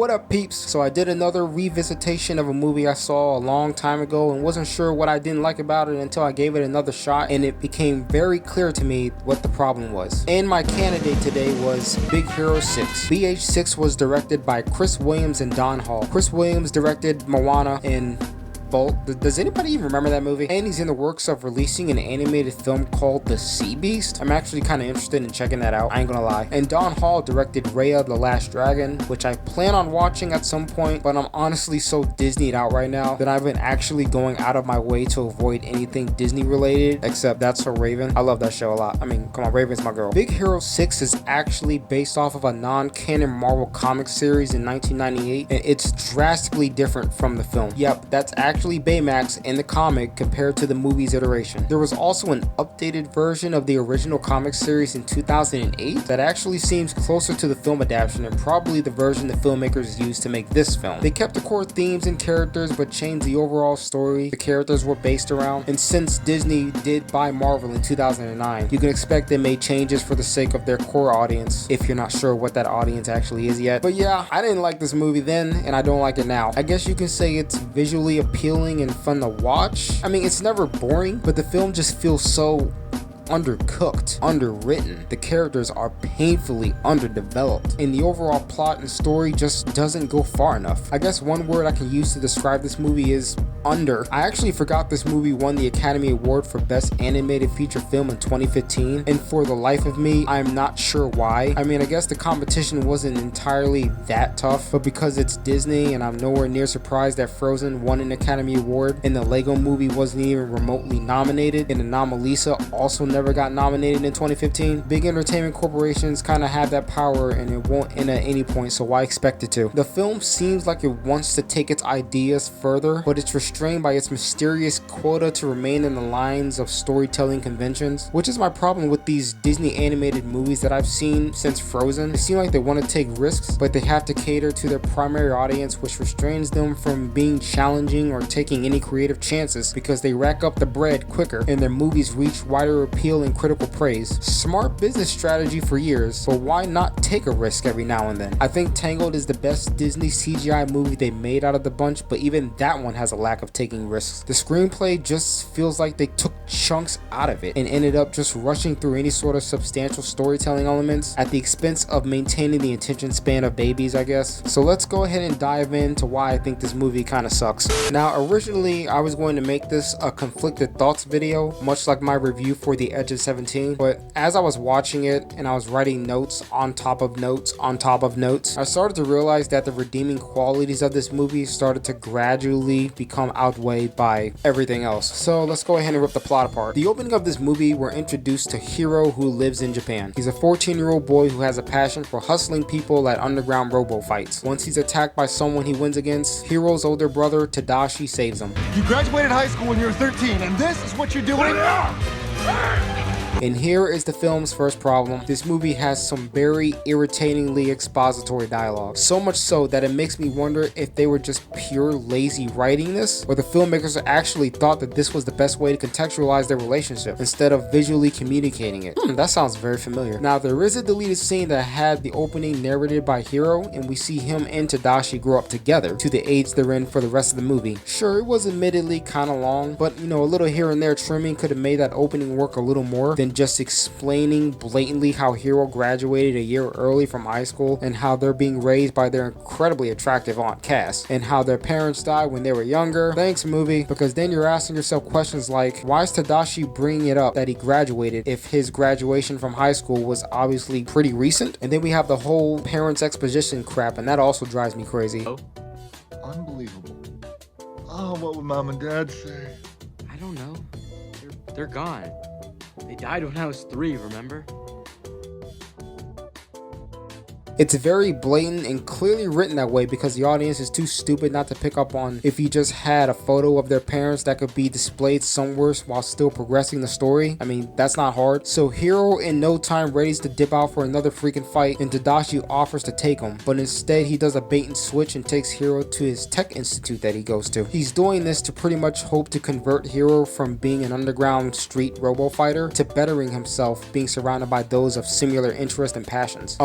What up, peeps? So I did another revisitation of a movie I saw a long time ago and wasn't sure what I didn't like about it until I gave it another shot, and it became very clear to me what the problem was. And my candidate today was Big Hero 6. BH6 was directed by Chris Williams and Don Hall. Chris Williams directed Moana and Bolt. Does anybody even remember that movie? And he's in the works of releasing an animated film called The Sea Beast. I'm actually kind of interested in checking that out, I ain't gonna lie. And Don Hall directed Raya the Last Dragon, which I plan on watching at some point, but I'm honestly so Disneyed out right now that I've been actually going out of my way to avoid anything Disney related, except That's So Raven. I love that show a lot. I mean, come on, Raven's my girl. Big Hero 6 is actually based off of a non-canon Marvel comic series in 1998, and it's drastically different from the film. Yep, that's actually Baymax in the comic compared to the movie's iteration. There was also an updated version of the original comic series in 2008 that actually seems closer to the film adaptation and probably the version the filmmakers used to make this film. They kept the core themes and characters but changed the overall story the characters were based around, and since Disney did buy Marvel in 2009, you can expect they made changes for the sake of their core audience if you're not sure what that audience actually is yet. But yeah, I didn't like this movie then and I don't like it now. I guess you can say it's visually appealing and fun to watch. I mean, it's never boring, but the film just feels so undercooked, underwritten. The characters are painfully underdeveloped, and the overall plot and story just doesn't go far enough. I guess one word I can use to describe this movie is under. I actually forgot this movie won the Academy Award for Best Animated Feature Film in 2015, and for the life of me, I'm not sure why. I mean, I guess the competition wasn't entirely that tough, but because it's Disney and I'm nowhere near surprised that Frozen won an Academy Award and the Lego movie wasn't even remotely nominated, and Anomalisa also never got nominated in 2015. Big entertainment corporations kind of have that power and it won't end at any point, so why expect it to? The film seems like it wants to take its ideas further, but it's restrained by its mysterious quota to remain in the lines of storytelling conventions, which is my problem with these Disney animated movies that I've seen since Frozen. They seem like they want to take risks, but they have to cater to their primary audience, which restrains them from being challenging or taking any creative chances because they rack up the bread quicker and their movies reach wider appeal and critical praise. Smart business strategy for years, but why not take a risk every now and then? I think Tangled is the best Disney CGI movie they made out of the bunch, but even that one has a lack of taking risks. The screenplay just feels like they took chunks out of it and ended up just rushing through any sort of substantial storytelling elements at the expense of maintaining the attention span of babies, I guess. So let's go ahead and dive into why I think this movie kind of sucks. Now, originally I was going to make this a conflicted thoughts video, much like my review for The Edge of 17, but as I was watching it and I was writing notes on top of notes on top of notes, I started to realize that the redeeming qualities of this movie started to gradually become outweighed by everything else. So let's go ahead and rip the plot apart. The opening of this movie, we're introduced to Hiro, who lives in Japan. He's a 14-year-old boy who has a passion for hustling people at underground robo fights. Once he's attacked by someone he wins against, Hiro's older brother Tadashi saves him. You graduated high school when you were 13, and this is what you're doing? And here is the film's first problem. This movie has some very irritatingly expository dialogue. So much so that it makes me wonder if they were just pure lazy writing this, or the filmmakers actually thought that this was the best way to contextualize their relationship instead of visually communicating it. That sounds very familiar. Now, there is a deleted scene that had the opening narrated by Hiro, and we see him and Tadashi grow up together to the age they're in for the rest of the movie. Sure, it was admittedly kind of long, but you know, a little here and there trimming could have made that opening work a little more than just explaining blatantly how Hiro graduated a year early from high school and how they're being raised by their incredibly attractive Aunt Cass and how their parents died when they were younger. Thanks, movie, because then you're asking yourself questions like, why is Tadashi bringing it up that he graduated if his graduation from high school was obviously pretty recent? And then we have the whole parents exposition crap, and that also drives me crazy. Unbelievable. Oh, what would mom and dad say? I don't know. They're gone. They died when I was 3, remember? It's very blatant and clearly written that way because the audience is too stupid not to pick up on if you just had a photo of their parents that could be displayed somewhere while still progressing the story. I mean, that's not hard. So Hiro in no time readies to dip out for another freaking fight, and Tadashi offers to take him, but instead he does a bait and switch and takes Hiro to his tech institute that he goes to. He's doing this to pretty much hope to convert Hiro from being an underground street robo fighter to bettering himself, being surrounded by those of similar interest and passions.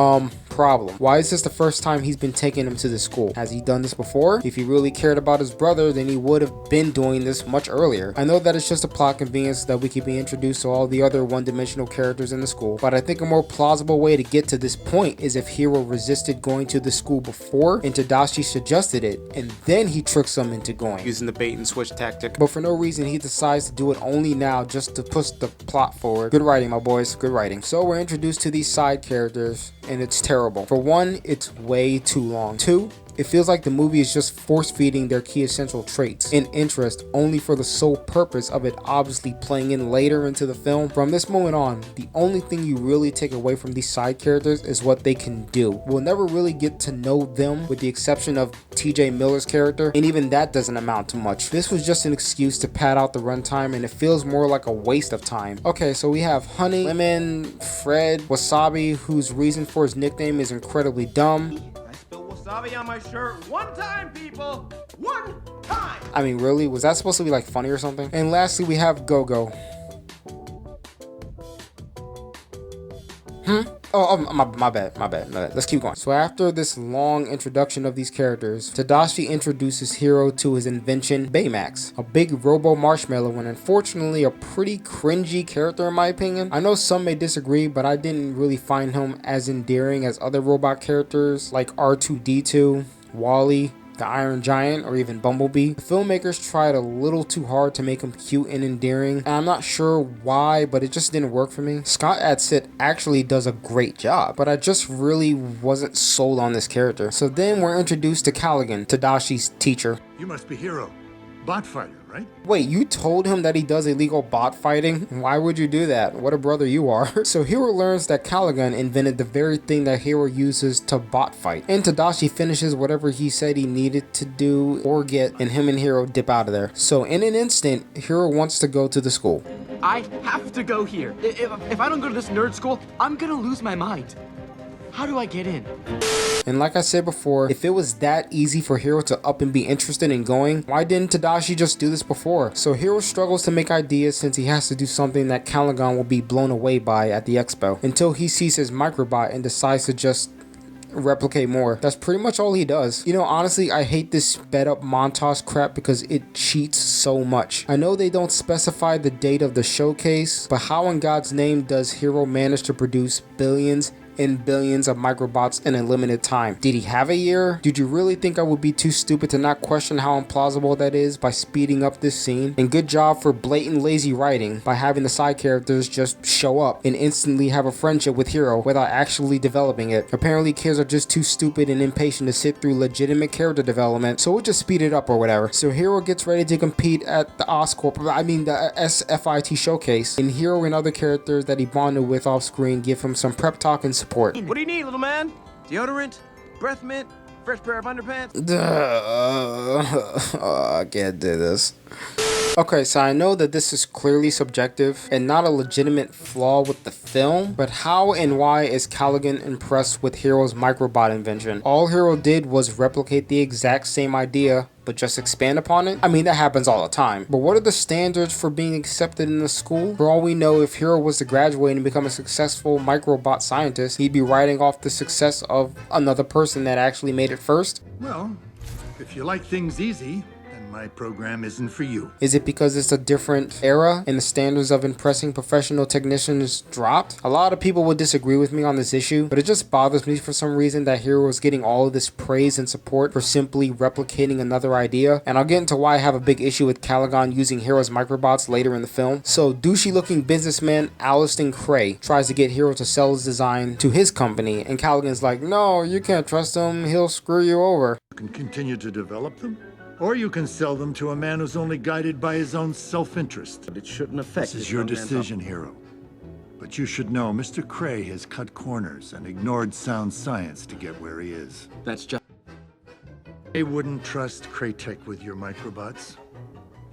Problem. problem? Why is this the first time he's been taking him to the school? Has he done this before? If he really cared about his brother, then he would have been doing this much earlier. I know that it's just a plot convenience so that we can be introduced to all the other one-dimensional characters in the school, but I think a more plausible way to get to this point is if Hiro resisted going to the school before and Tadashi suggested it, and then he tricks him into going, using the bait and switch tactic. But for no reason, he decides to do it only now just to push the plot forward. Good writing, my boys, good writing. So we're introduced to these side characters, and it's terrible. For one, it's way too long. Two, it feels like the movie is just force-feeding their key essential traits and interest only for the sole purpose of it obviously playing in later into the film. From this moment on, the only thing you really take away from these side characters is what they can do. We'll never really get to know them with the exception of TJ Miller's character, and even that doesn't amount to much. This was just an excuse to pad out the runtime, and it feels more like a waste of time. Okay, so we have Honey, Lemon, Fred, Wasabi, whose reason for his nickname is incredibly dumb. Wasabi on my shirt one time, people! One time! I mean, really? Was that supposed to be like funny or something? And lastly, we have Go-Go. My bad. Let's keep going. So after this long introduction of these characters, Tadashi introduces Hiro to his invention, Baymax, a big robo marshmallow and unfortunately a pretty cringy character in my opinion. I know some may disagree, but I didn't really find him as endearing as other robot characters like R2-D2, Wally, the Iron Giant, or even Bumblebee. The filmmakers tried a little too hard to make him cute and endearing, and I'm not sure why, but it just didn't work for me. Scott Adsit actually does a great job, but I just really wasn't sold on this character. So then we're introduced to Callaghan, Tadashi's teacher. You must be Hiro, bot fighter, right? Wait, you told him that he does illegal bot fighting? Why would you do that? What a brother you are. So Hiro learns that Callaghan invented the very thing that Hiro uses to bot fight. And Tadashi finishes whatever he said he needed to do or get, and him and Hiro dip out of there. So in an instant, Hiro wants to go to the school. I have to go here. If I don't go to this nerd school, I'm gonna lose my mind. How do I get in? And like I said before, if it was that easy for Hiro to up and be interested in going, why didn't Tadashi just do this before? So Hiro struggles to make ideas since he has to do something that Callaghan will be blown away by at the expo, until he sees his microbot and decides to just replicate more. That's pretty much all he does. You know, honestly, I hate this sped up montage crap because it cheats so much. I know they don't specify the date of the showcase, but how in God's name does Hiro manage to produce billions and billions of microbots in a limited time? Did he have a year? Did you really think I would be too stupid to not question how implausible that is by speeding up this scene? And good job for blatant lazy writing by having the side characters just show up and instantly have a friendship with Hiro without actually developing it. Apparently kids are just too stupid and impatient to sit through legitimate character development, so we'll just speed it up or whatever. So Hiro gets ready to compete at the the SFIT showcase, and Hiro and other characters that he bonded with off screen give him some prep talk and support. What do you need, little man? Deodorant? Breath mint? Fresh pair of underpants? I can't do this. Okay, so I know that this is clearly subjective and not a legitimate flaw with the film, but how and why is Callaghan impressed with Hiro's microbot invention? All Hiro did was replicate the exact same idea, but just expand upon it? I mean, that happens all the time. But what are the standards for being accepted in the school? For all we know, if Hiro was to graduate and become a successful microbot scientist, he'd be writing off the success of another person that actually made it first. Well, if you like things easy, my program isn't for you. Is it because it's a different era and the standards of impressing professional technicians dropped? A lot of people would disagree with me on this issue, but it just bothers me for some reason that Hiro is getting all of this praise and support for simply replicating another idea. And I'll get into why I have a big issue with Callaghan using Hiro's microbots later in the film. So douchey looking businessman Aliston Cray tries to get Hiro to sell his design to his company, and Callaghan's like, no, you can't trust him, he'll screw you over. You can continue to develop them, or you can sell them to a man who's only guided by his own self-interest. But it shouldn't affect This is your decision, Hiro. But you should know Mr. Cray has cut corners and ignored sound science to get where he is. That's just... I wouldn't trust Craytech with your microbots,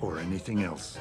or anything else.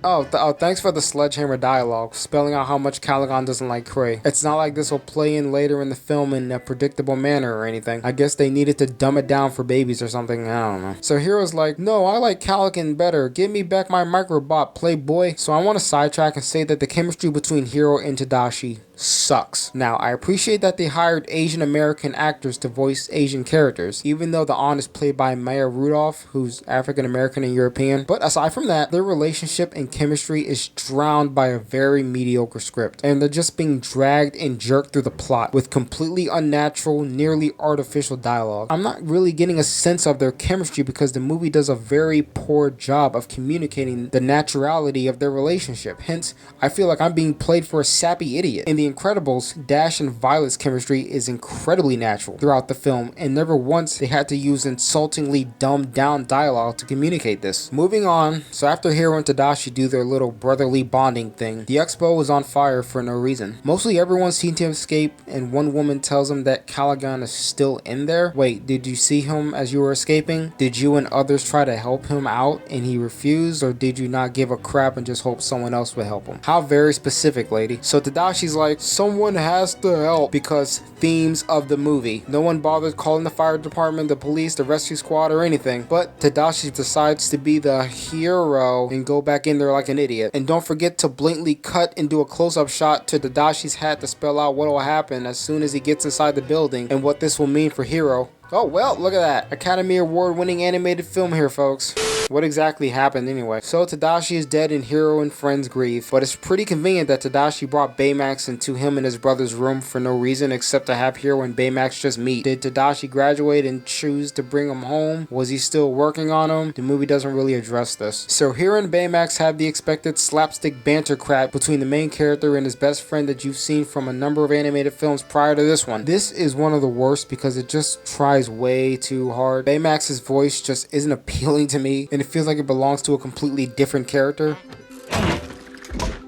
Oh, thanks for the sledgehammer dialogue, spelling out how much Callaghan doesn't like Cray. It's not like this will play in later in the film in a predictable manner or anything. I guess they needed to dumb it down for babies or something, I don't know. So Hiro's like, no, I like Callaghan better. Give me back my microbot, playboy. So I want to sidetrack and say that the chemistry between Hiro and Tadashi sucks. Now, I appreciate that they hired Asian American actors to voice Asian characters, even though the aunt is played by Maya Rudolph, who's African American and European. But aside from that, their relationship and chemistry is drowned by a very mediocre script, and they're just being dragged and jerked through the plot with completely unnatural, nearly artificial dialogue. I'm not really getting a sense of their chemistry because the movie does a very poor job of communicating the naturality of their relationship. Hence, I feel like I'm being played for a sappy idiot. In The Incredibles, Dash and Violet's chemistry is incredibly natural throughout the film, and never once they had to use insultingly dumbed down dialogue to communicate this. Moving on, so after Hiro and Tadashi do their little brotherly bonding thing, the expo is on fire for no reason. Mostly everyone's seen him escape, and one woman tells him that Callaghan is still in there. Wait, did you see him as you were escaping? Did you and others try to help him out and he refused, or did you not give a crap and just hope someone else would help him? How very specific, lady. So Tadashi's like, someone has to help, because themes of the movie. No one bothered calling the fire department, the police, the rescue squad, or anything, but Tadashi decides to be the hero and go back in there like an idiot. And don't forget to blatantly cut and do a close-up shot to Tadashi's hat to spell out what will happen as soon as he gets inside the building and what this will mean for Hiro. Oh well, look at that. Academy Award winning animated film here, folks. What exactly happened anyway? So Tadashi is dead and Hiro and friends grieve, but it's pretty convenient that Tadashi brought Baymax into him and his brother's room for no reason except to have Hiro and Baymax just meet. Did Tadashi graduate and choose to bring him home? Was he still working on him? The movie doesn't really address this. So Hiro and Baymax have the expected slapstick banter crap between the main character and his best friend that you've seen from a number of animated films prior to this one. This is one of the worst because it just tries way too hard. Baymax's voice just isn't appealing to me, and it feels like it belongs to a completely different character.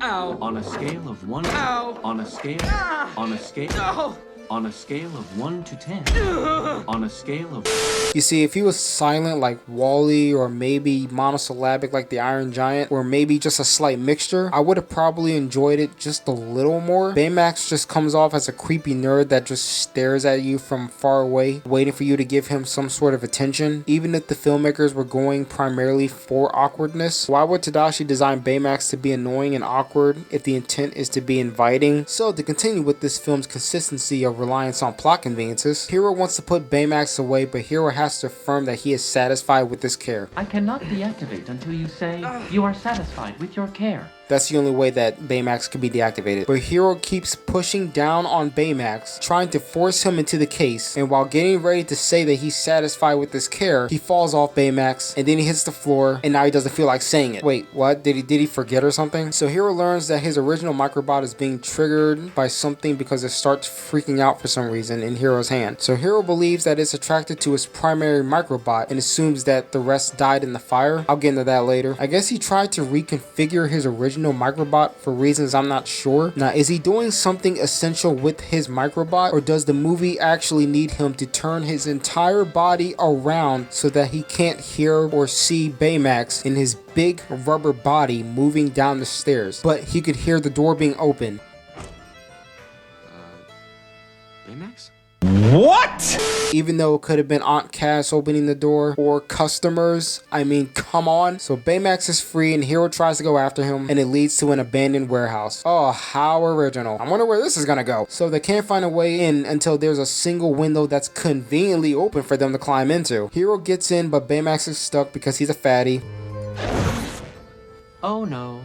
Ow. On a scale of 1 Ow. on a scale Ah. on a scale No. on a scale of 1 to 10 on a scale of You see, if he was silent like Wall-E, or maybe monosyllabic like the Iron Giant, or maybe just a slight mixture, I would have probably enjoyed it just a little more. Baymax just comes off as a creepy nerd that just stares at you from far away, waiting for you to give him some sort of attention. Even if the filmmakers were going primarily for awkwardness, why would Tadashi design Baymax to be annoying and awkward if the intent is to be inviting? So to continue with this film's consistency of reliance on plot conveniences, Hiro wants to put Baymax away, but Hiro has to affirm that he is satisfied with this care. I cannot deactivate until you say you are satisfied with your care. That's the only way that Baymax could be deactivated. But Hiro keeps pushing down on Baymax, trying to force him into the case, and while getting ready to say that he's satisfied with this care, he falls off Baymax, and then he hits the floor, and now he doesn't feel like saying it. Wait, what? Did he forget or something? So Hiro learns that his original microbot is being triggered by something because it starts freaking out for some reason in Hiro's hand. So Hiro believes that it's attracted to his primary microbot and assumes that the rest died in the fire. I'll get into that later. I guess he tried to reconfigure his original microbot for reasons I'm not sure. Now, is he doing something essential with his microbot, or does the movie actually need him to turn his entire body around so that he can't hear or see Baymax in his big rubber body moving down the stairs, but he could hear the door being open? Baymax? What? Even though it could have been Aunt Cass opening the door, or customers. I mean, come on. So Baymax is free and Hiro tries to go after him, and it leads to an abandoned warehouse. Oh, how original. I wonder where this is gonna go. So they can't find a way in until there's a single window that's conveniently open for them to climb into. Hiro gets in, but Baymax is stuck because he's a fatty. Oh no.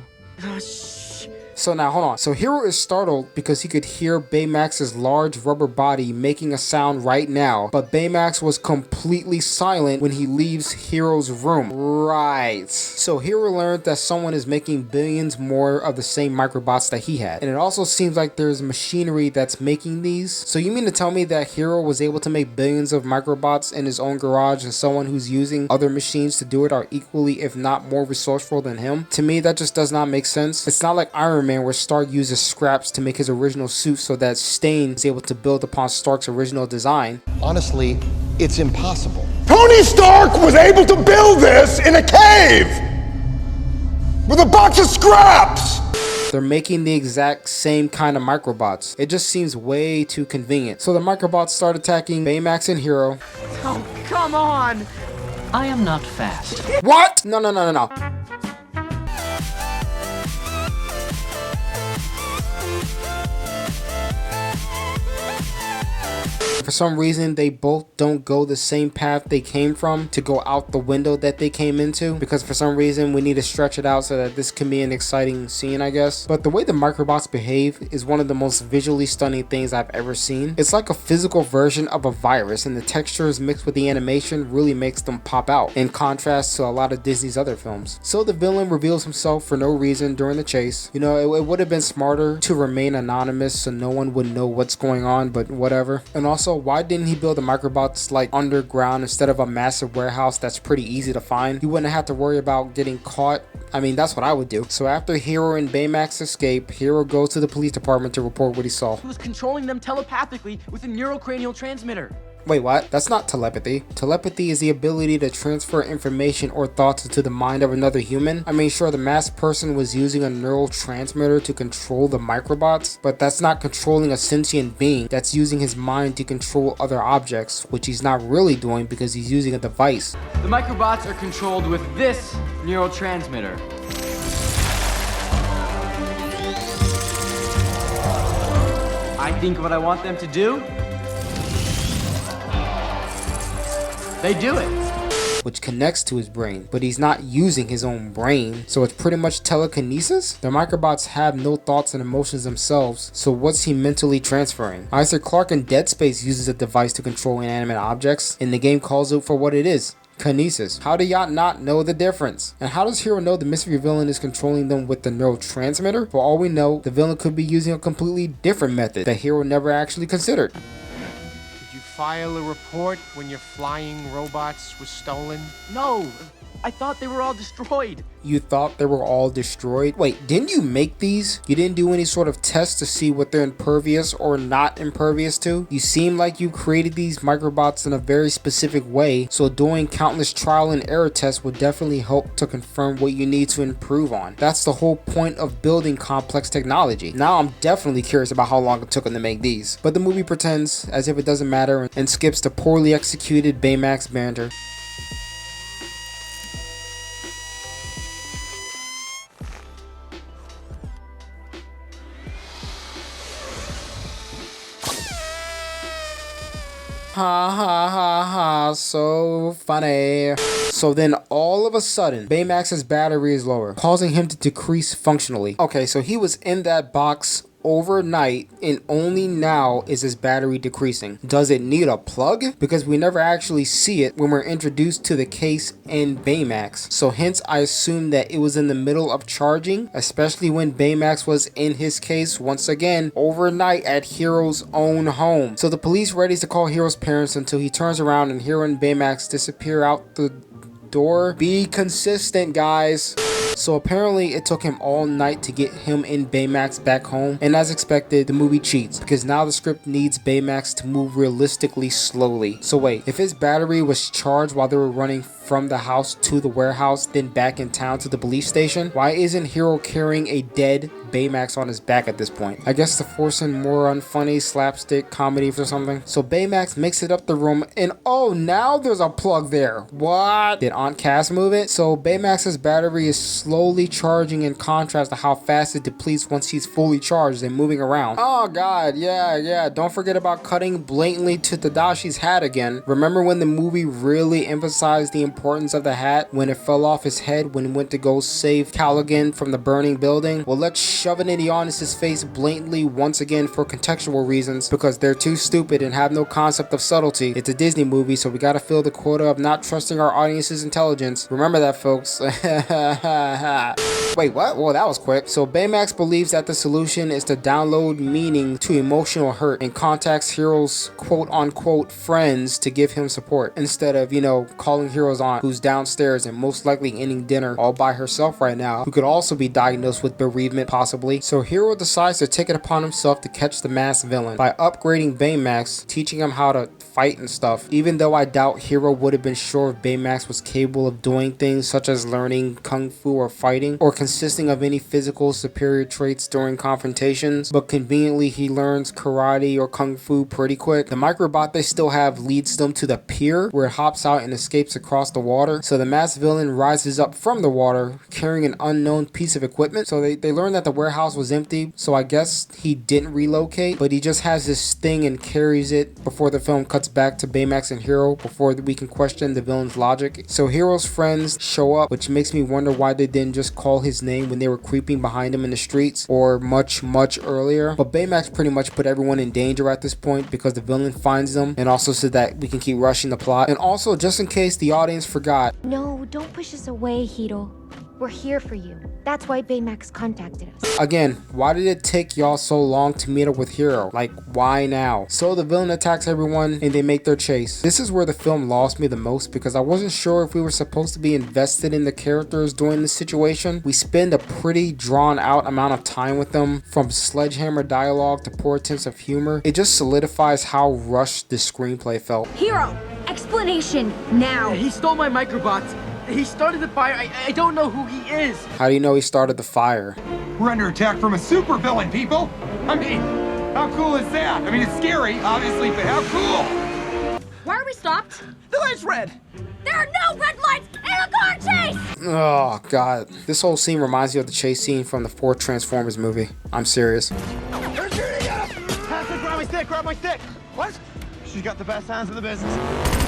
So now, hold on. So Hiro is startled because he could hear Baymax's large rubber body making a sound right now, but Baymax was completely silent when he leaves Hiro's room. Right. So Hiro learned that someone is making billions more of the same microbots that he had. And it also seems like there's machinery that's making these. So you mean to tell me that Hiro was able to make billions of microbots in his own garage, and someone who's using other machines to do it are equally, if not more resourceful than him? To me, that just does not make sense. It's not like Iron Man, where Stark uses scraps to make his original suit so that Stain is able to build upon Stark's original design. Honestly, it's impossible. Tony Stark was able to build this in a cave with a box of scraps. They're making the exact same kind of microbots. It just seems way too convenient. So the microbots start attacking Baymax and Hiro. Oh, come on! I am not fast. What? No. and for some reason they both don't go the same path they came from to go out the window that they came into, because for some reason we need to stretch it out so that this can be an exciting scene, I guess. But the way the microbots behave is one of the most visually stunning things I've ever seen. It's like a physical version of a virus, and the textures mixed with the animation really makes them pop out, in contrast to a lot of Disney's other films. So the villain reveals himself for no reason during the chase. You know, it would have been smarter to remain anonymous so no one would know what's going on, but whatever. And also, why didn't he build the microbots like underground instead of a massive warehouse that's pretty easy to find? You wouldn't have to worry about getting caught. I mean, that's what I would do. So after Hero and Baymax escape, Hero goes to the police department to report what he saw. He was controlling them telepathically with a neurocranial transmitter. Wait, what? That's not telepathy. Telepathy is the ability to transfer information or thoughts into the mind of another human. I mean, sure, the masked person was using a neural transmitter to control the microbots, but that's not controlling a sentient being. That's using his mind to control other objects, which he's not really doing because he's using a device. The microbots are controlled with this neurotransmitter. I think what I want them to do, they do it. Which connects to his brain, but he's not using his own brain, so it's pretty much telekinesis? The microbots have no thoughts and emotions themselves, so what's he mentally transferring? Isaac Clarke in Dead Space uses a device to control inanimate objects, and the game calls it for what it is. Kinesis. How do y'all not know the difference? And how does Hero know the mystery villain is controlling them with the neurotransmitter? For all we know, the villain could be using a completely different method that Hero never actually considered. Did you file a report when your flying robots were stolen? No, I thought they were all destroyed. You thought they were all destroyed? Wait, didn't you make these? You didn't do any sort of test to see what they're impervious or not impervious to? You seem like you created these microbots in a very specific way, so doing countless trial and error tests would definitely help to confirm what you need to improve on. That's the whole point of building complex technology. Now I'm definitely curious about how long it took them to make these. But the movie pretends as if it doesn't matter and skips the poorly executed Baymax banter. Ha ha ha ha, so funny. So then all of a sudden, Baymax's battery is lower, causing him to decrease functionally. Okay, so he was in that box overnight and only now is his battery decreasing. Does it need a plug? Because we never actually see it when we're introduced to the case in Baymax. So hence I assume that it was in the middle of charging, especially when Baymax was in his case once again overnight at Hero's own home. So the police readies to call Hero's parents until he turns around and Hero and Baymax disappear out the door. Be consistent, guys. So apparently it took him all night to get him and Baymax back home, and as expected, the movie cheats because now the script needs Baymax to move realistically slowly. So wait, if his battery was charged while they were running from the house to the warehouse, then back in town to the police station, why isn't Hero carrying a dead Baymax on his back at this point? I guess to force in more unfunny slapstick comedy or something. So Baymax makes it up the room and oh, now there's a plug there. What? Did Aunt Cass move it? So Baymax's battery is slowly charging in contrast to how fast it depletes once he's fully charged and moving around. Oh god, yeah. Don't forget about cutting blatantly to Tadashi's hat again. Remember when the movie really emphasized the importance of the hat when it fell off his head when he went to go save Callaghan from the burning building? Well, let's shove it in the audience's face blatantly once again for contextual reasons because they're too stupid and have no concept of subtlety. It's a Disney movie, so we gotta fill the quota of not trusting our audience's intelligence. Remember that, folks. Wait, what? Well, that was quick. So Baymax believes that the solution is to download meaning to emotional hurt and contacts Hero's quote-unquote friends to give him support instead of, calling Hero's aunt who's downstairs and most likely eating dinner all by herself right now, who could also be diagnosed with bereavement possibly. So Hero decides to take it upon himself to catch the masked villain by upgrading Baymax, teaching him how to fight and stuff, even though I doubt Hero would have been sure if Baymax was capable of doing things such as learning kung fu or fighting, or consisting of any physical superior traits during confrontations, but conveniently he learns karate or kung fu pretty quick. The microbot they still have leads them to the pier where it hops out and escapes across the water. So the masked villain rises up from the water carrying an unknown piece of equipment. So they learn that the warehouse was empty, so I guess he didn't relocate, but he just has this thing and carries it before the film cuts back to Baymax and Hero before we can question the villain's logic. So Hero's friends show up, which makes me wonder why they didn't just call his name when they were creeping behind him in the streets or much earlier. But Baymax pretty much put everyone in danger at this point because the villain finds them, and also so that we can keep rushing the plot. And also, just in case the audience forgot, no, don't push us away, Hiro. We're here for you. That's why Baymax contacted us. Again, why did it take y'all so long to meet up with Hero? Like, why now? So the villain attacks everyone and they make their chase. This is where the film lost me the most because I wasn't sure if we were supposed to be invested in the characters during this situation. We spend a pretty drawn out amount of time with them, from sledgehammer dialogue to poor attempts of humor. It just solidifies how rushed the screenplay felt. Hero, explanation now. He stole my microbots. He started the fire. I don't know who he is. How do you know he started the fire? We're under attack from a supervillain, people! I mean, how cool is that? I mean, it's scary, obviously, but how cool? Why are we stopped? The light's red. There are no red lights in a car chase! Oh god, this whole scene reminds me of the chase scene from the fourth Transformers movie. I'm serious. They're shooting at us. Patrick, grab my stick. Grab my stick. What? She's got the best hands in the business.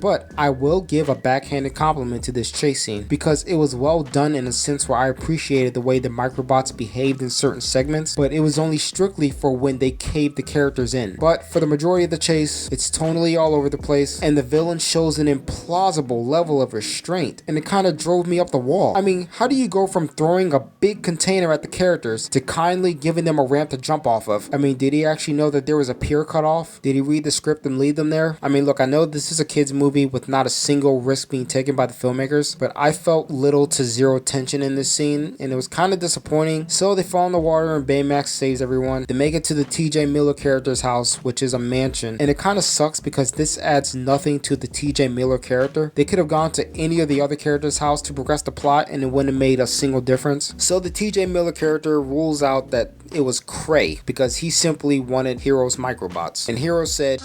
But I will give a backhanded compliment to this chase scene because it was well done in a sense where I appreciated the way the microbots behaved in certain segments, but it was only strictly for when they caved the characters in. But for the majority of the chase, it's tonally all over the place, and the villain shows an implausible level of restraint, and it kind of drove me up the wall. I mean, how do you go from throwing a big container at the characters to kindly giving them a ramp to jump off of? I mean, did he actually know that there was a pier cut off? Did he read the script and lead them there? I mean, look, I know this is a kid's movie with not a single risk being taken by the filmmakers, but I felt little to zero tension in this scene, and it was kind of disappointing. So they fall in the water and Baymax saves everyone. They make it to the TJ Miller character's house, which is a mansion, and it kind of sucks because this adds nothing to the TJ Miller character. They could have gone to any of the other characters' house to progress the plot and it wouldn't have made a single difference. So the TJ Miller character rules out that it was Cray because he simply wanted Hero's microbots, and Hero said,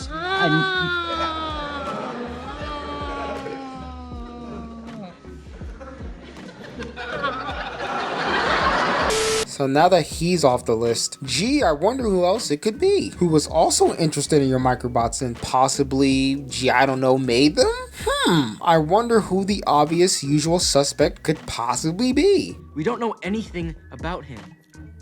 so now that he's off the list, gee, I wonder who else it could be. Who was also interested in your microbots and possibly, gee, I don't know, made them? I wonder who the obvious usual suspect could possibly be. We don't know anything about him.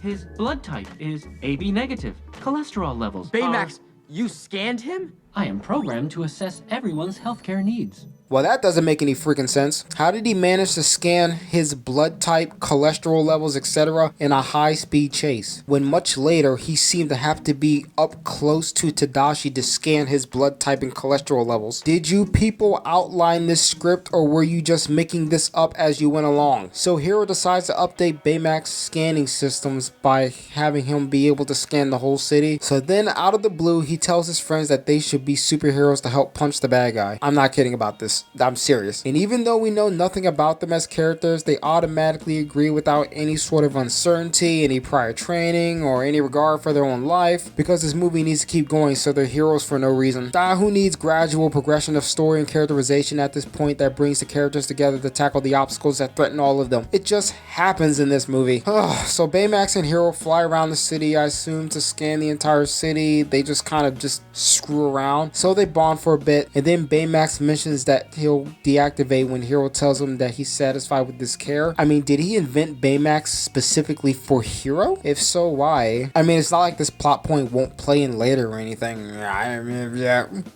His blood type is AB negative. Cholesterol levels Baymax, you scanned him? I am programmed to assess everyone's healthcare needs. Well, that doesn't make any freaking sense. How did he manage to scan his blood type, cholesterol levels, etc. in a high-speed chase, when much later he seemed to have to be up close to Tadashi to scan his blood type and cholesterol levels? Did you people outline this script, or were you just making this up as you went along? So Hero decides to update Baymax's scanning systems by having him be able to scan the whole city. So then out of the blue, he tells his friends that they should be superheroes to help punch the bad guy. I'm not kidding about this. I'm serious. And even though we know nothing about them as characters, they automatically agree without any sort of uncertainty, any prior training, or any regard for their own life, because this movie needs to keep going, so they're heroes for no reason. Who needs gradual progression of story and characterization at this point that brings the characters together to tackle the obstacles that threaten all of them? It just happens in this movie. So Baymax and Hero fly around the city, I assume, to scan the entire city. They just kind of just screw around. So they bond for a bit, and then Baymax mentions that he'll deactivate when Hero tells him that he's satisfied with this care. I mean, did he invent Baymax specifically for Hero? If so, why? I mean, it's not like this plot point won't play in later or anything.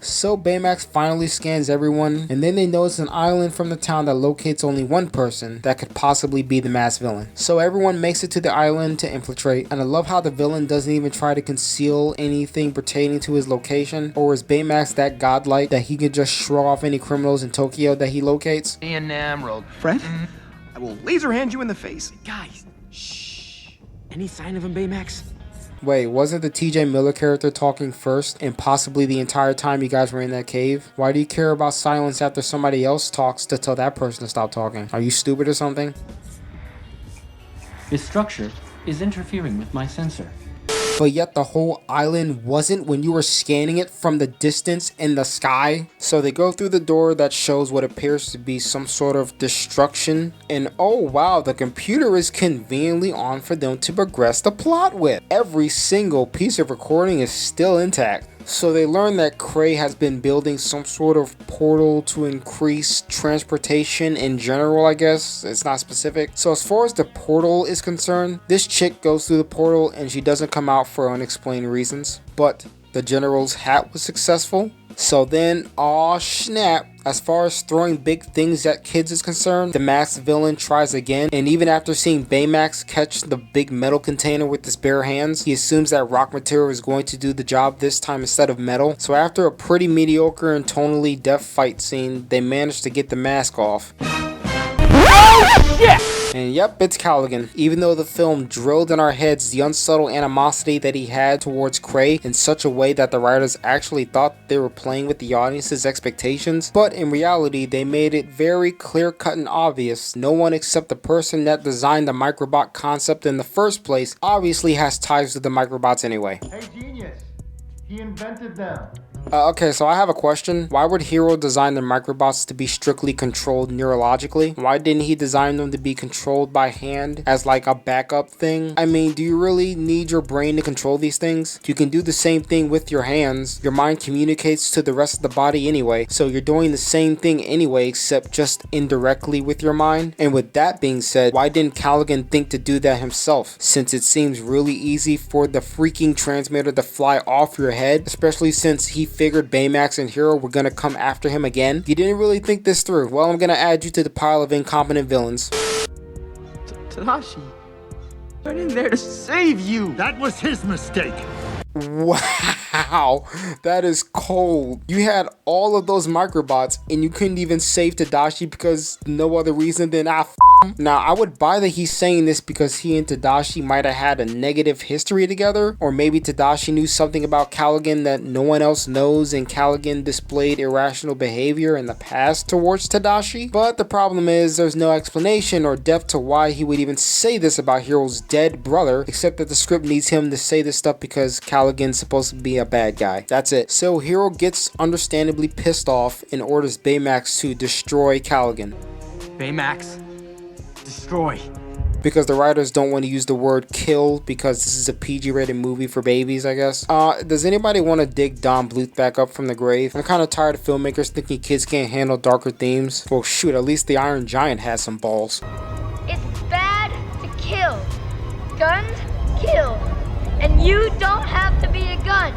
So Baymax finally scans everyone, and then they notice an island from the town that locates only one person that could possibly be the masked villain. So everyone makes it to the island to infiltrate, and I love how the villain doesn't even try to conceal anything pertaining to his location. Or is Baymax that godlike that he could just shrug off any criminals in Tokyo that he locates? Enamored. Fred, I will laser hand you in the face. Guys, shh. Any sign of him, Baymax? Wait, wasn't the TJ Miller character talking first and possibly the entire time you guys were in that cave? Why do you care about silence after somebody else talks to tell that person to stop talking? Are you stupid or something? This structure is interfering with my sensor. But yet the whole island wasn't when you were scanning it from the distance in the sky. So they go through the door that shows what appears to be some sort of destruction, and oh wow, the computer is conveniently on for them to progress the plot with. Every single piece of recording is still intact. So they learn that Cray has been building some sort of portal to increase transportation in general, I guess. It's not specific. So as far as the portal is concerned, this chick goes through the portal and she doesn't come out for unexplained reasons. But the general's hat was successful. So then, aw snap, as far as throwing big things at kids is concerned, the masked villain tries again, and even after seeing Baymax catch the big metal container with his bare hands, he assumes that rock material is going to do the job this time instead of metal. So after a pretty mediocre and tonally deaf fight scene, they manage to get the mask off. Oh, shit! And yep, it's Callaghan. Even though the film drilled in our heads the unsubtle animosity that he had towards Cray in such a way that the writers actually thought they were playing with the audience's expectations, but in reality they made it very clear-cut and obvious no one except the person that designed the microbot concept in the first place obviously has ties to the microbots anyway. Hey, genius. He invented them. Okay, so I have a question. Why would Hero design the microbots to be strictly controlled neurologically? Why didn't he design them to be controlled by hand as like a backup thing? I mean, do you really need your brain to control these things? You can do the same thing with your hands. Your mind communicates to the rest of the body anyway, so you're doing the same thing anyway, except just indirectly with your mind. And with that being said, why didn't Callaghan think to do that himself? Since it seems really easy for the freaking transmitter to fly off your head, especially since he figured Baymax and Hero were gonna come after him again. You didn't really think this through. Well, I'm gonna add you to the pile of incompetent villains. Tadashi, I went in there to save you. That was his mistake. Wow, that is cold. You had all of those microbots and you couldn't even save Tadashi because no other reason than Now, I would buy that he's saying this because he and Tadashi might have had a negative history together, or maybe Tadashi knew something about Callaghan that no one else knows and Callaghan displayed irrational behavior in the past towards Tadashi. But the problem is there's no explanation or depth to why he would even say this about Hero's dead brother, except that the script needs him to say this stuff because Callaghan's supposed to be a bad guy. That's it. So Hero gets understandably pissed off and orders Baymax to destroy Callaghan. Baymax, destroy. Because the writers don't want to use the word kill because this is a PG-rated movie for babies, I guess. Does anybody want to dig Don Bluth back up from the grave? I'm kind of tired of filmmakers thinking kids can't handle darker themes. Well, shoot, at least the Iron Giant has some balls. It's bad to kill. Guns kill. And you don't have to be a gun.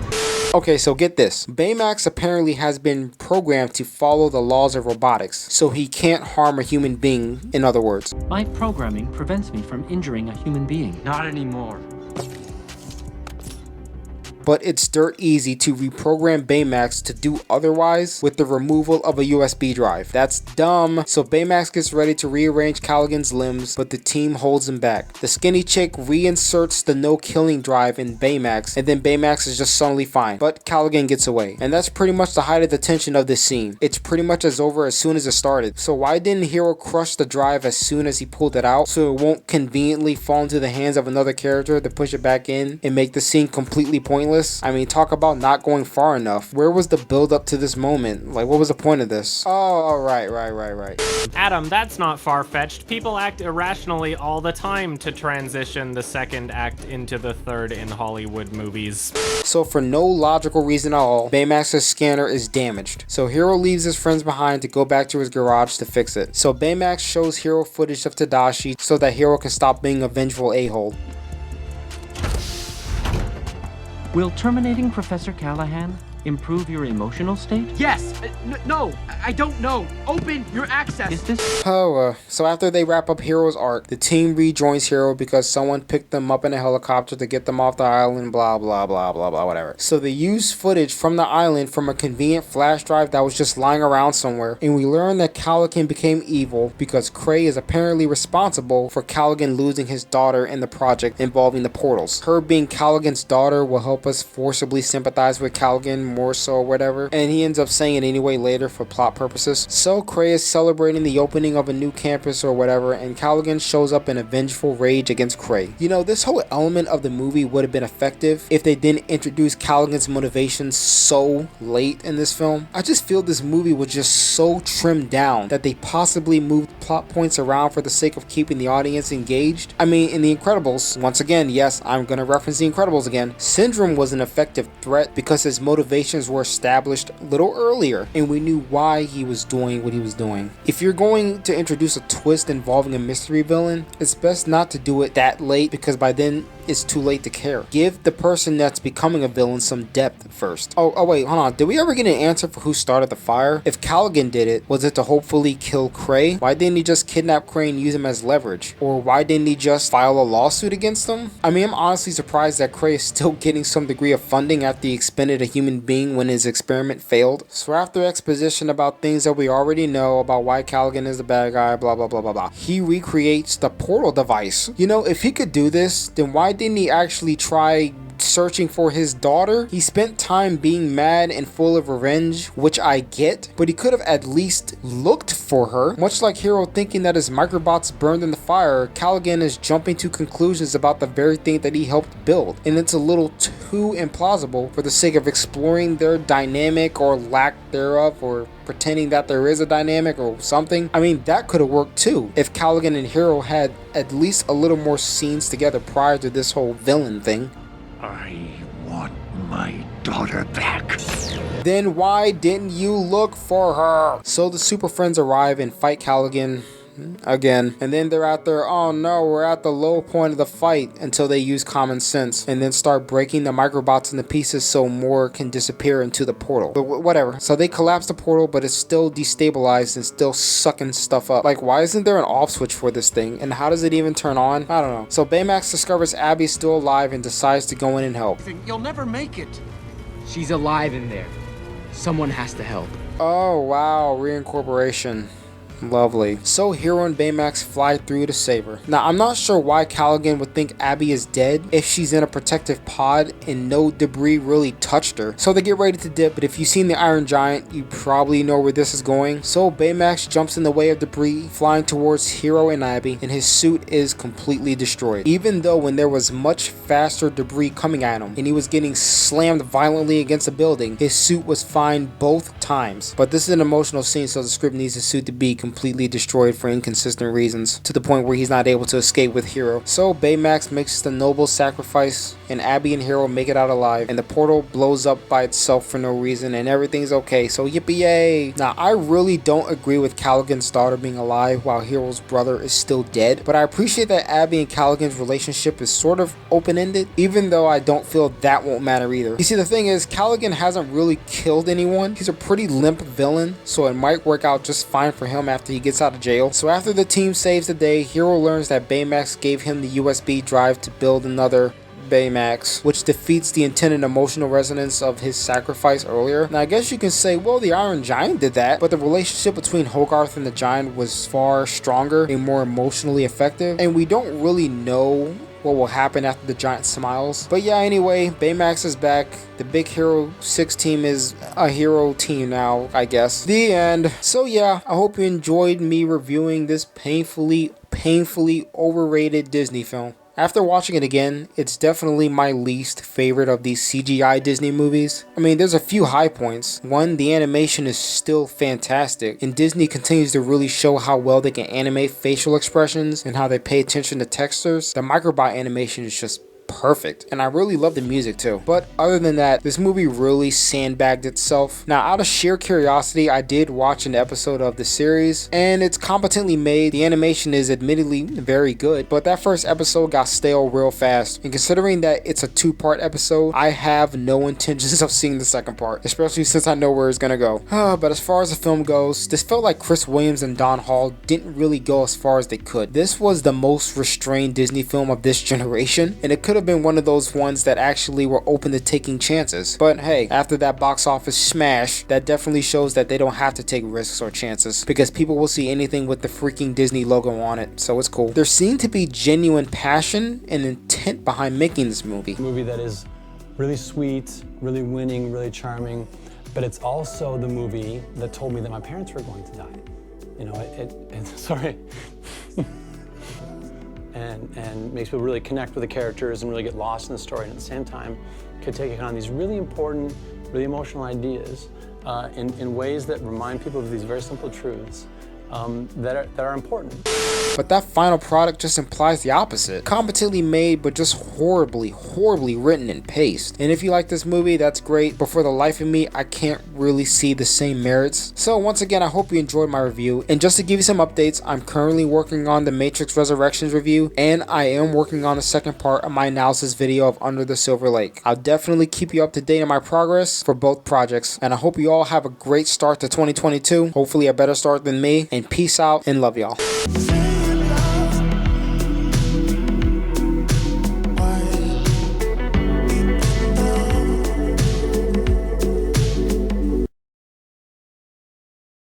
Okay, so get this. Baymax apparently has been programmed to follow the laws of robotics, so he can't harm a human being, in other words. My programming prevents me from injuring a human being. Not anymore. But it's dirt easy to reprogram Baymax to do otherwise with the removal of a USB drive. That's dumb. So Baymax gets ready to rearrange Callaghan's limbs, but the team holds him back. The skinny chick reinserts the no killing drive in Baymax, and then Baymax is just suddenly fine. But Callaghan gets away. And that's pretty much the height of the tension of this scene. It's pretty much as over as soon as it started. So why didn't Hero crush the drive as soon as he pulled it out so it won't conveniently fall into the hands of another character to push it back in and make the scene completely pointless? I mean, talk about not going far enough. Where was the build up to this moment? Like, what was the point of this? Oh, right. Adam, that's not far-fetched. People act irrationally all the time to transition the second act into the third in Hollywood movies. So for no logical reason at all, Baymax's scanner is damaged. So Hero leaves his friends behind to go back to his garage to fix it. So Baymax shows Hero footage of Tadashi so that Hero can stop being a vengeful a-hole. Will terminating Professor Callahan improve your emotional state? Yes. No, I don't know. Open your access. Is this... So after they wrap up Hero's arc, the team rejoins Hero because someone picked them up in a helicopter to get them off the island, blah, blah, blah, blah, blah, whatever. So they use footage from the island from a convenient flash drive that was just lying around somewhere, and we learn that Callaghan became evil because Cray is apparently responsible for Callaghan losing his daughter in the project involving the portals. Her being Callaghan's daughter will help us forcibly sympathize with Callaghan more so or whatever, and he ends up saying it anyway later for plot purposes. So Cray is celebrating the opening of a new campus or whatever, and Callaghan shows up in a vengeful rage against Cray. You know, this whole element of the movie would have been effective if they didn't introduce Callaghan's motivations so late in this film. I just feel this movie was just so trimmed down that they possibly moved plot points around for the sake of keeping the audience engaged. I mean, in The Incredibles, once again, yes, I'm gonna reference The Incredibles again, Syndrome was an effective threat because his motivations were established a little earlier and we knew why he was doing what he was doing. If you're going to introduce a twist involving a mystery villain, it's best not to do it that late because by then it's too late to care. Give the person that's becoming a villain some depth first. Oh wait, hold on. Did we ever get an answer for who started the fire? If Callaghan did it, was it to hopefully kill Cray? Why didn't he just kidnap Cray and use him as leverage? Or why didn't he just file a lawsuit against him? I mean, I'm honestly surprised that Cray is still getting some degree of funding after he expended a human being when his experiment failed. So after exposition about things that we already know about why Callaghan is the bad guy, blah blah blah blah blah, he recreates the portal device. You know, if he could do this, then why didn't he actually try searching for his daughter? He spent time being mad and full of revenge, which I get, but he could have at least looked for her. Much like Hero thinking that his microbots burned in the fire, Callaghan is jumping to conclusions about the very thing that he helped build, and it's a little too implausible for the sake of exploring their dynamic or lack thereof, or pretending that there is a dynamic or something. I mean, that could have worked too if Callaghan and Hero had at least a little more scenes together prior to this whole villain thing. I want my daughter back. Then why didn't you look for her? So the Super Friends arrive and fight Callaghan again, and then they're out there, oh no, we're at the low point of the fight, until they use common sense and then start breaking the microbots into pieces so more can disappear into the portal. But whatever. So they collapse the portal, but it's still destabilized and still sucking stuff up. Like, why isn't there an off switch for this thing? And how does it even turn on? I don't know. So Baymax discovers Abby's still alive and decides to go in and help. You'll never make it. She's alive in there. Someone has to help. Oh wow, reincorporation. Lovely. So Hero and Baymax fly through to save her. Now, I'm not sure why Callaghan would think Abby is dead if she's in a protective pod and no debris really touched her. So they get ready to dip, but if you've seen the Iron Giant, you probably know where this is going. So Baymax jumps in the way of debris flying towards Hero and Abby, and his suit is completely destroyed. Even though when there was much faster debris coming at him and he was getting slammed violently against a building, his suit was fine both times. But this is an emotional scene, so the script needs his suit to be completely destroyed for inconsistent reasons, to the point where he's not able to escape with Hero. So Baymax makes the noble sacrifice, and Abby and Hero make it out alive, and the portal blows up by itself for no reason, and everything's okay, so yippee yay. Now, I really don't agree with Callaghan's daughter being alive while Hero's brother is still dead, but I appreciate that Abby and Callaghan's relationship is sort of open-ended, even though I don't feel that won't matter either. You see, the thing is, Callaghan hasn't really killed anyone. He's a pretty limp villain, so it might work out just fine for him after he gets out of jail. So after the team saves the day, Hero learns that Baymax gave him the USB drive to build another Baymax, which defeats the intended emotional resonance of his sacrifice earlier. Now I guess you can say, well, the Iron Giant did that, but the relationship between Hogarth and the Giant was far stronger and more emotionally effective, and we don't really know what will happen after the Giant smiles. But yeah, anyway, Baymax is back. The Big Hero 6 team is a hero team now, I guess. The end. So yeah, I hope you enjoyed me reviewing this painfully overrated Disney film. After watching it again, it's definitely my least favorite of these CGI Disney movies. I mean, there's a few high points. One, the animation is still fantastic, and Disney continues to really show how well they can animate facial expressions and how they pay attention to textures. The microbot animation is just perfect, and I really love the music too. But other than that, this movie really sandbagged itself. Now, out of sheer curiosity, I did watch an episode of the series, and it's competently made. The animation is admittedly very good, but that first episode got stale real fast, and considering that it's a 2-part episode, I have no intentions of seeing the second part, especially since I know where it's gonna go. But as far as the film goes, this felt like Chris Williams and Don Hall didn't really go as far as they could. This was the most restrained Disney film of this generation, and it could have been one of those ones that actually were open to taking chances. But hey, after that box office smash, that definitely shows that they don't have to take risks or chances, because people will see anything with the freaking Disney logo on it, so it's cool. There seemed to be genuine passion and intent behind making this movie. Movie that is really sweet, really winning, really charming, but it's also the movie that told me that my parents were going to die. You know, sorry. and makes people really connect with the characters and really get lost in the story, and at the same time could take on these really important, really emotional ideas in ways that remind people of these very simple truths that are important. But that final product just implies the opposite. Competently made, but just horribly written and paced. And if you like this movie, that's great, but for the life of me, I can't really see the same merits. So once again, I hope you enjoyed my review. And just to give you some updates, I'm currently working on the Matrix Resurrections review, and I am working on the second part of my analysis video of Under the Silver Lake. I'll definitely keep you up to date on my progress for both projects, and I hope you all have a great start to 2022. Hopefully a better start than me, and peace out and love y'all.